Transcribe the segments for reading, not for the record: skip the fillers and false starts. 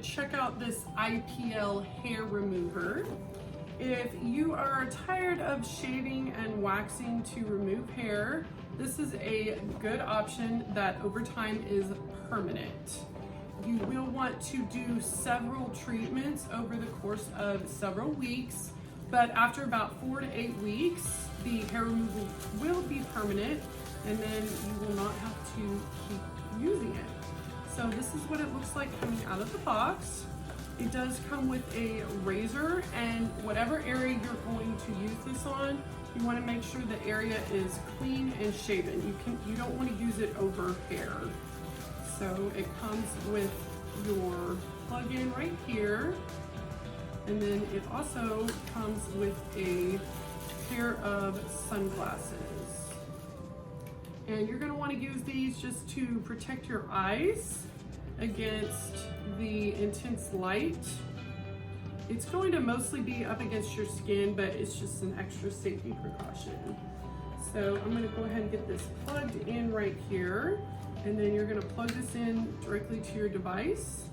check out this IPL hair remover. If you are tired of shaving and waxing to remove hair, this is a good option that over time is permanent. You will want to do several treatments over the course of several weeks, but after about 4 to 8 weeks, the hair removal will be permanent, and then you will not have to keep using it. So this is what it looks like coming out of the box. It does come with a razor, and whatever area you're going to use this on, you want to make sure the area is clean and shaven. You don't want to use it over hair. So it comes with your plug-in right here, and then it also comes with a pair of sunglasses. And you're going to want to use these just to protect your eyes against the intense light. It's going to mostly be up against your skin, but it's just an extra safety precaution. So I'm going to go ahead and get this plugged in right here, and then you're going to plug this in directly to your device,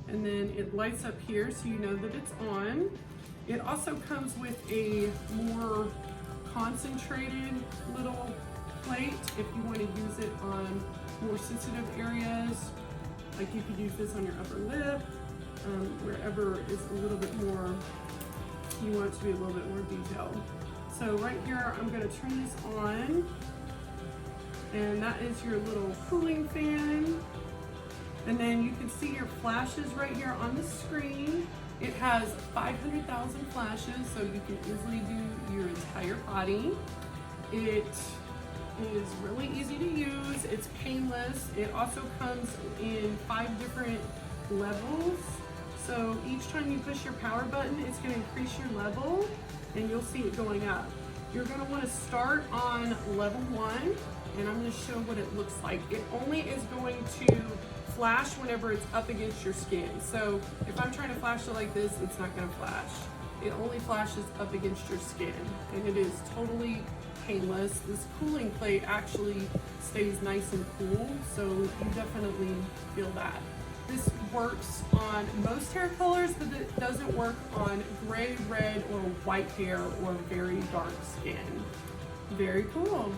and then it lights up here so you know that it's on. It also comes with a more concentrated little plate if you want to use it on more sensitive areas. Like you could use this on your upper lip, wherever is a little bit more, you want it to be a little bit more detailed. So right here, I'm going to turn this on, and that is your little cooling fan. And then you can see your flashes right here on the screen. It has 500,000 flashes, so you can easily do your entire body. It is really easy to use, it's painless. It also comes in 5 different levels. So each time you push your power button, it's going to increase your level, and you'll see it going up. You're going to want to start on level 1, and I'm going to show what it looks like. It only is going to flash whenever it's up against your skin. So if I'm trying to flash it like this, it's not going to flash. It only flashes up against your skin, and it is totally painless. This cooling plate actually stays nice and cool, so you definitely feel that. This works on most hair colors, but it doesn't work on gray, red, or white hair or very dark skin. Very cool.